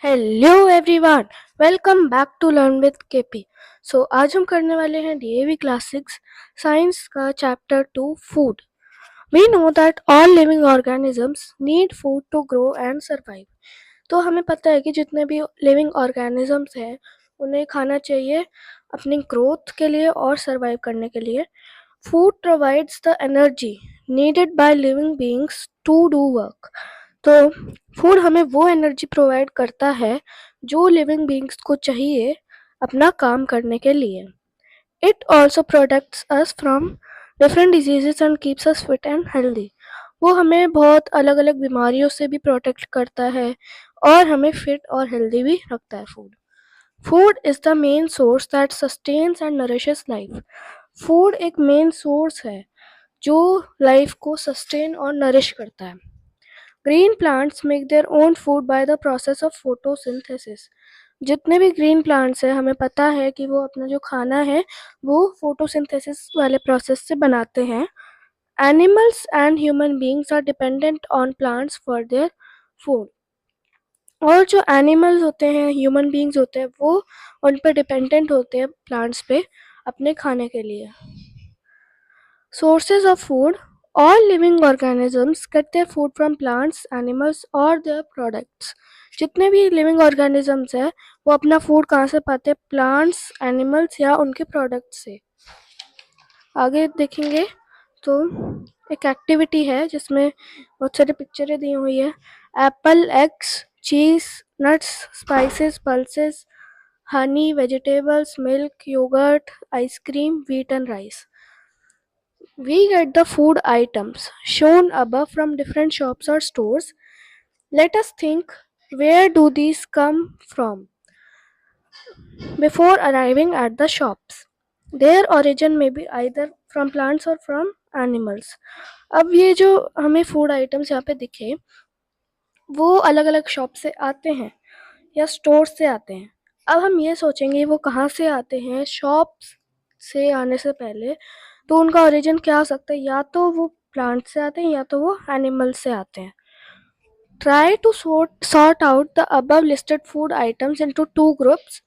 Hello everyone, welcome back to learn with KP. आज हम करने वाले हैं डीएवी क्लास 6 साइंस का chapter 2 food. We know that all living organisms need food to grow and survive. तो हमें पता है कि जितने भी लिविंग ऑर्गेनिजम्स हैं उन्हें खाना चाहिए अपनी ग्रोथ के लिए और सरवाइव करने के लिए। Food provides the energy needed by living beings to do work. तो फूड हमें वो एनर्जी प्रोवाइड करता है जो लिविंग बीइंग्स को चाहिए अपना काम करने के लिए। It also protects us from different diseases and keeps us fit and healthy. वो हमें बहुत अलग अलग बीमारियों से भी प्रोटेक्ट करता है और हमें फिट और हेल्दी भी रखता है food. Food is the main source that sustains and nourishes life. Food एक मेन सोर्स है जो लाइफ को सस्टेन और नरिश करता है। Green plants make their own food by the process of photosynthesis. जितने भी ग्रीन प्लांट्स हैं हमें पता है कि वो अपना जो खाना है वो फोटोसिंथेसिस वाले प्रोसेस से बनाते हैं। Animals and human beings are dependent on plants for their food. और जो एनिमल्स होते हैं, ह्यूमन बीइंग्स होते हैं, वो उन पर डिपेंडेंट होते हैं प्लांट्स पे अपने खाने के लिए। Sources of food. All living organisms get their food from plants, animals or their products. जितने भी लिविंग ऑर्गेनिजम्स हैं वो अपना फूड कहाँ से पाते हैं? प्लांट्स, एनिमल्स या उनके प्रोडक्ट्स से। आगे देखेंगे तो एक एक्टिविटी है जिसमें बहुत सारी पिक्चरें दी हुई है। Apple, eggs, cheese, nuts, spices, pulses, honey, vegetables, milk, yogurt, ice cream, wheat and rice. We get the food items shown above from different shops or stores. Let us think, where do these come from before arriving at the shops? Their origin may be either from plants or from animals. अब ये जो हमें food items यहाँ पे दिखे वो अलग अलग शॉप से आते हैं या स्टोर से आते हैं। अब हम ये सोचेंगे वो कहाँ से आते हैं। शॉप्स से आने से पहले तो उनका ओरिजिन क्या हो सकता है? या तो वो प्लांट से आते हैं या तो वो एनिमल से आते हैं। Try to sort out the above listed food items into two groups: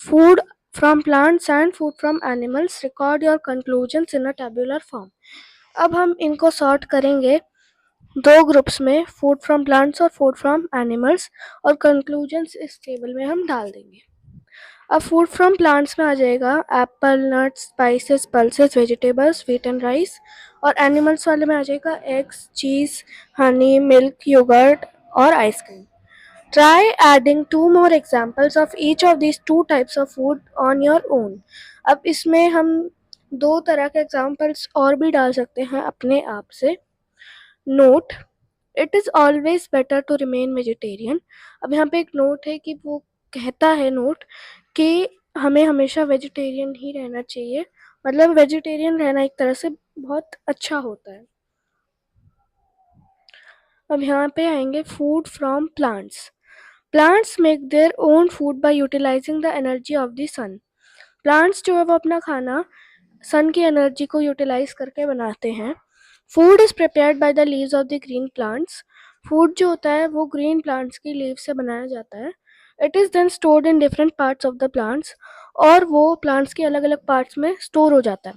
food from plants and food from animals. Record your conclusions in a tabular form. अब हम इनको सॉर्ट करेंगे दो ग्रुप्स में, फूड फ्रॉम प्लांट्स और food from animals, और conclusions इस table में हम डाल देंगे। अब फूड फ्रॉम प्लांट्स में आ जाएगा Apple, nuts, spices, pulses, vegetables, wheat and rice, और एनिमल्स वाले में आ जाएगा एग्स, चीज, हनी, मिल्क, योगर्ट और ice cream. Try adding two more examples of each of these two types of food on your own. अब इसमें हम दो तरह के एग्जाम्पल्स और भी डाल सकते हैं अपने आप से. Note, it is always better to remain vegetarian. अब यहाँ पे एक नोट है कि वो कहता है नोट कि हमें हमेशा वेजिटेरियन ही रहना चाहिए, मतलब वेजिटेरियन रहना एक तरह से बहुत अच्छा होता है. अब यहाँ पे आएंगे food from plants. Plants make their own food by utilizing the energy of the sun. Plants जो है वो अपना खाना सन की एनर्जी को यूटिलाइज करके बनाते हैं. Food is prepared by the leaves of the green plants. Food जो होता है वो ग्रीन प्लांट्स की लीव से बनाया जाता है. It is then stored in different parts of the plants, और वो प्लांट्स के अलग अलग पार्ट्स में स्टोर हो जाता है.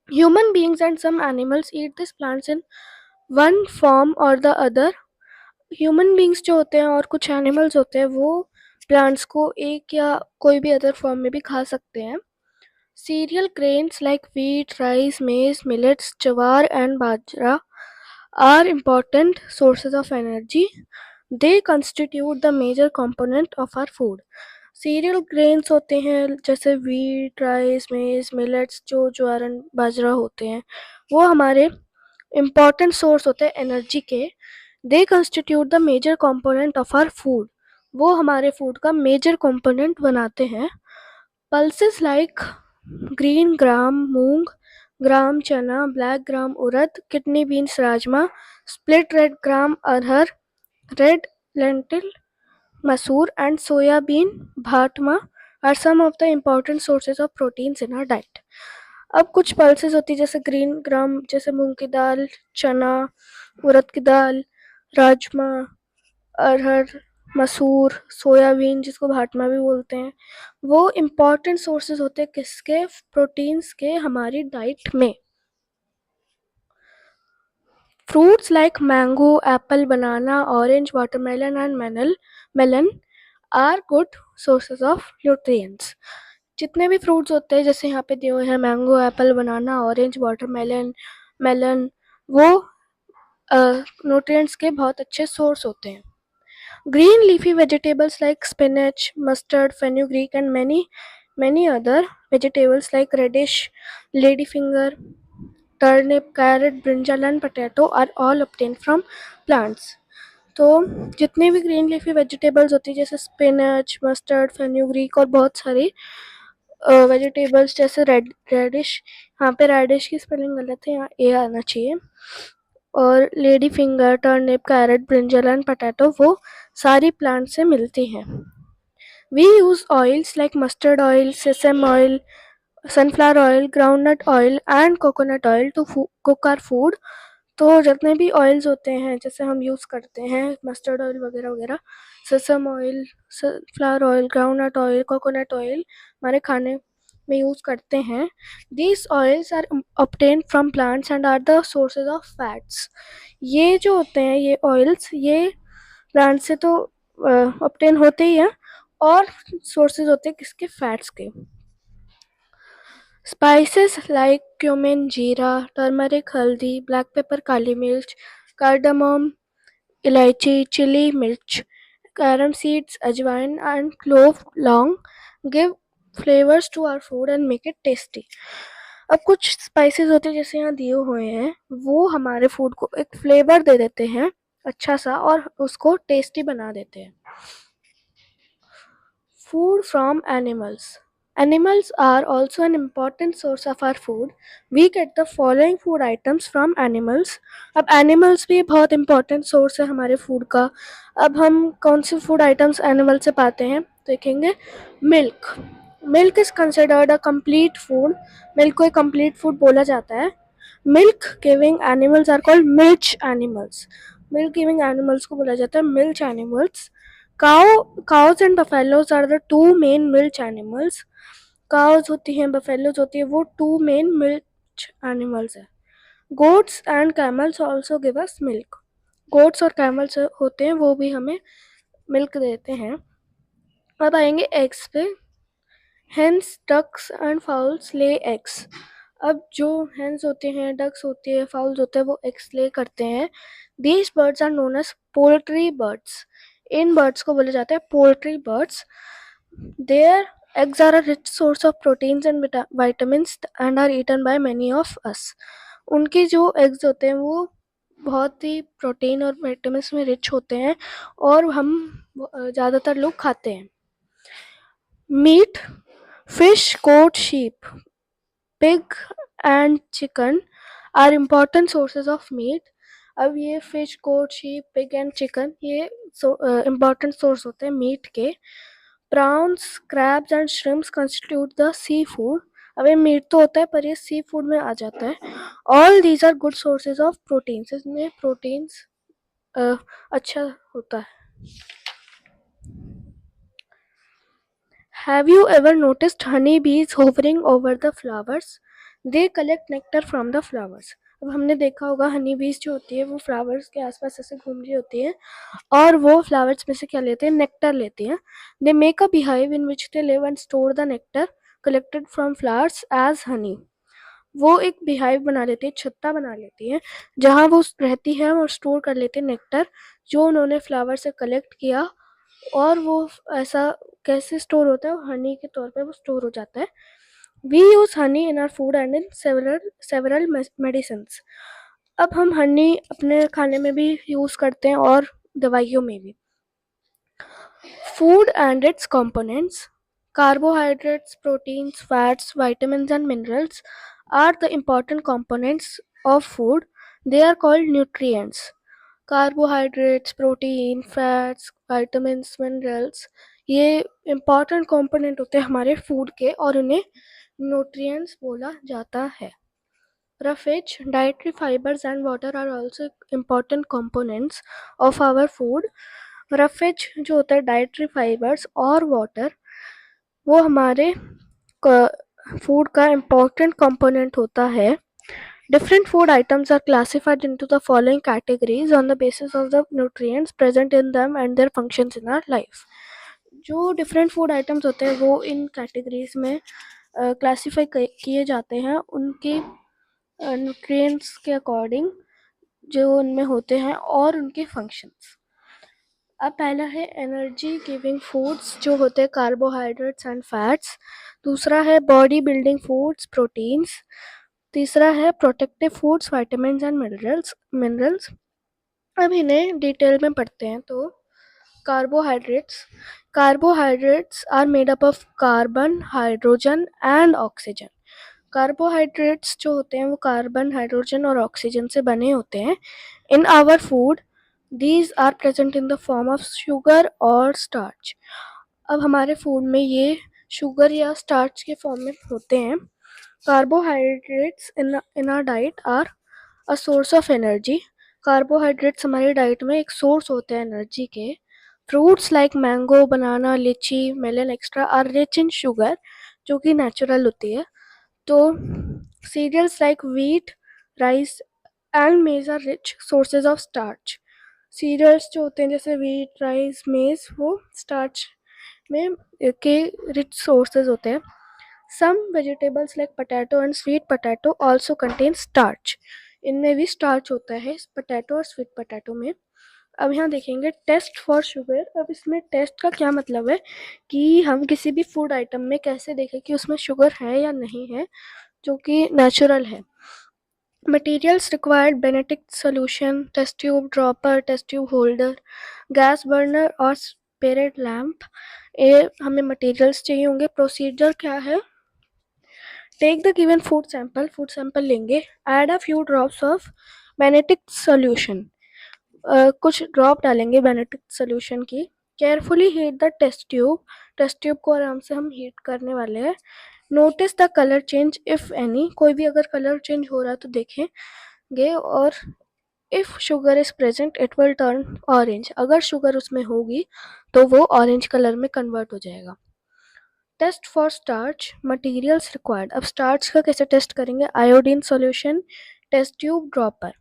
Human beings and some animals eat this plants in one form और द अदर. ह्यूमन बींग्स जो होते हैं और कुछ एनिमल्स होते हैं वो प्लांट्स को एक या कोई भी अदर फॉर्म में भी खा सकते हैं. Cereal grains like wheat, rice, maize, millets, jawar and bajra are important sources of energy. They constitute the major component of our food. Serial grains होते हैं जैसे वीट, राइस, मेज, मिलेट्स, जो ज्वार एंड बाजरा होते हैं, वो हमारे इम्पॉर्टेंट सोर्स होते हैं एनर्जी के. They constitute the major component of our food. वो हमारे फूड का मेजर कंपोनेंट बनाते हैं. Pulses like green gram moong, gram chana, black gram urad, kidney beans rajma, split red gram arhar, red lentil masoor and soybean भाटमा are some of the important sources of proteins in our diet. अब कुछ pulses होती है जैसे green gram, जैसे मूंग की दाल, चना, उड़द की दाल, राजमा, अरहर, मसूर, सोयाबीन जिसको भाटमा भी बोलते हैं, वो इम्पॉर्टेंट सोर्सेज होते हैं किसके? प्रोटीन्स के हमारी डाइट में। Fruits like mango, apple, banana, orange, watermelon and melon are good sources of nutrients. जितने भी फ्रूट्स होते हैं जैसे यहाँ पे दिए हुए हैं mango, apple, banana, orange, watermelon, melon, वो न्यूट्रिएंट्स के बहुत अच्छे सोर्स होते हैं। Green leafy vegetables like spinach, mustard, fenugreek, and many other vegetables like radish, ladyfinger, turnip, carrot, brinjal, and potato are all obtained from plants. तो जितनी भी green leafy vegetables होती है जैसे स्पिनच, मस्टर्ड, फेन्यूग्रीक और बहुत सारी वेजिटेबल्स जैसे रेडिश, यहाँ पे रेडिश की स्पेलिंग गलत है, यहाँ ए आना चाहिए, और lady finger, turnip, carrot, brinjal and potato वो सारी प्लांट से मिलती हैं। We use oils like mustard oil, sesame oil, sunflower oil, groundnut oil and coconut oil to cook our food. तो जितने भी ऑयल्स होते हैं जैसे हम यूज़ करते हैं मस्टर्ड ऑयल वगैरह वगैरह, sesame oil, sunflower oil, groundnut oil, coconut oil हमारे खाने में यूज़ करते हैं। These oils are obtained from plants and are the sources of fats. ये जो होते हैं ये ऑयल्स ये प्लांट से तो ऑब्टेन होते ही हैं और सोर्सेज होते हैं किसके? फैट्स के। स्पाइसेस लाइक क्यूमिन, जीरा, टर्मरिक, हल्दी, ब्लैक पेपर, काली मिर्च, कार्डमम, इलायची, चिली मिर्च, carom seeds, अजवाइन एंड क्लोव लौंग give flavours to our food and make it tasty. अब कुछ स्पाइसेस होते हैं जैसे यहाँ दिए हुए हैं वो हमारे फूड को एक फ्लेवर दे देते हैं अच्छा सा और उसको टेस्टी बना देते हैं। Food from animals. Animals are also an important source of our food. We get the following food items from animals. अब animals भी बहुत important source है हमारे food का। अब हम कौन से food items animal से पाते हैं देखेंगे। Milk. Milk is considered a complete food. Milk को एक complete food बोला जाता है। Milk giving animals are called milch animals. Milk giving animals को बोला जाता है milch animals. Cows and buffaloes are the two main milch animals. Cows होती हैं, buffaloes होती है, वो two main milch animals है। Goats and camels also give us milk. Goats और camels होते हैं वो भी हमें milk देते हैं। अब आएंगे eggs पे। Hens, ducks and fowls lay eggs. अब जो hens होते हैं, ducks होते हैं, fowls होते हैं वो eggs lay करते हैं। These birds are known as poultry birds. In birds को बोला जाता है poultry birds. Their eggs are a rich source of proteins and vitamins and are eaten by many of us. उनके जो eggs होते हैं वो बहुत ही प्रोटीन और विटामिन्स में रिच होते हैं और हम ज़्यादातर लोग खाते हैं। Meat, fish, goat, sheep, pig and chicken are important sources of meat. अब ये fish, goat, sheep, pig and chicken ये important source होते हैं meat के। Prawns, crabs and shrimps constitute the seafood. अब ये मीट तो होता है पर ये सी फूड में आ जाता है। All these are good sources of proteins. इसमें प्रोटीन्स अच्छा होता है। Have you ever noticed honeybees hovering over the flowers? They collect nectar from the flowers. अब हमने देखा होगा हनी बीज जो होती है वो फ्लावर्स के आसपास ऐसे घूम रही होती है और वो फ्लावर्स में से क्या लेते हैं? नेक्टर लेते हैं। They make a beehive in which they live and store the nectar collected from flowers as honey. वो एक beehive बना लेती है, छत्ता बना लेती है जहाँ वो रहती है और स्टोर कर लेते हैं नेक्टर जो उन्होंने फ्लावर से कलेक्ट किया और वो ऐसा कैसे स्टोर होता है? हनी के तौर पे वो स्टोर हो जाता है। We use honey in our food and in several medicines. अब हम हनी अपने खाने में भी यूज करते हैं और दवाइयों में भी। Food and its components. Carbohydrates, proteins, fats, vitamins and minerals are the important components of food. They are called nutrients. Carbohydrates, protein, fats, vitamins, minerals ये इम्पॉर्टेंट कंपोनेंट होते हैं हमारे फूड के और उन्हें न्यूट्रिएंट्स बोला जाता है। Roughage, dietary fibers and water are also important components of our food. Roughage जो होता है डाइटरी फाइबर्स और वाटर, वो हमारे फूड का इम्पोर्टेंट कंपोनेंट होता है. Different food items are classified into the following categories on the basis of the nutrients present in them and their functions in our life. जो डिफरेंट फूड आइटम्स होते हैं वो इन categories में classify किए जाते हैं उनके न्यूट्रिएंट्स के अकॉर्डिंग जो उनमें होते हैं और उनके फंक्शंस. अब पहला है एनर्जी गिविंग फूड्स जो होते हैं कार्बोहाइड्रेट्स एंड फैट्स. दूसरा है बॉडी बिल्डिंग फूड्स प्रोटीन्स. तीसरा है protective foods vitamins and minerals. अब इन्हें डिटेल में पढ़ते हैं. तो carbohydrates are made up of carbon, hydrogen and oxygen. Carbohydrates जो होते हैं वो कार्बन, हाइड्रोजन और ऑक्सीजन से बने होते हैं. In our food these are present in the form of sugar और स्टार्च. अब हमारे फूड में ये शुगर या स्टार्च के फॉर्म में होते हैं. Carbohydrates in our diet are a source of energy. Carbohydrates हमारी डाइट में एक सोर्स होते हैं एनर्जी के. Fruits like mango, banana, lychee, melon extra are rich in sugar जो कि नेचुरल होती है. तो cereals like wheat, rice and maize are rich sources of starch. Cereals जो होते हैं जैसे व्हीट, राइस, मेज, वो स्टार्च में के रिच सोर्सेज होते हैं. Some vegetables like potato and sweet potato also contain starch. इनमें भी स्टार्च होता है पोटैटो और स्वीट पोटैटो में. अब यहाँ देखेंगे टेस्ट फॉर शुगर. अब इसमें टेस्ट का क्या मतलब है कि हम किसी भी फूड आइटम में कैसे देखें कि उसमें शुगर है या नहीं है जो कि नेचुरल है. Materials required Benedict solution, test tube dropper, test tube holder, gas burner और स्पिरिट लैम्प. ये हमें मटेरियल्स चाहिए होंगे. प्रोसीजर क्या है? Take the given food sample लेंगे. Add a few drops of Benedict solution. कुछ ड्रॉप डालेंगे बेनेटिक सोल्यूशन की. Carefully heat the test tube को आराम से हम हीट करने वाले हैं. Notice the colour change if any. कोई भी अगर कलर चेंज हो रहा है तो देखेंगे. और if sugar is present it will turn orange. अगर शुगर उसमें होगी तो वो ऑरेंज कलर में कन्वर्ट हो जाएगा. Test for starch. Materials required. अब स्टार्च का कैसे टेस्ट करेंगे? Iodine solution, test tube, dropper.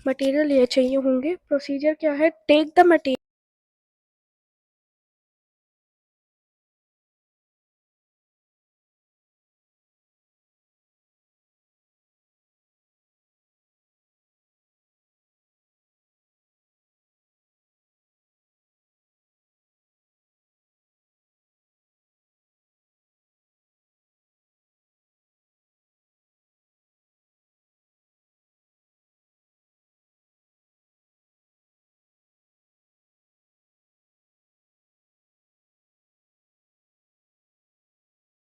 Material ये चाहिए होंगे. प्रोसीजर क्या है? Take the material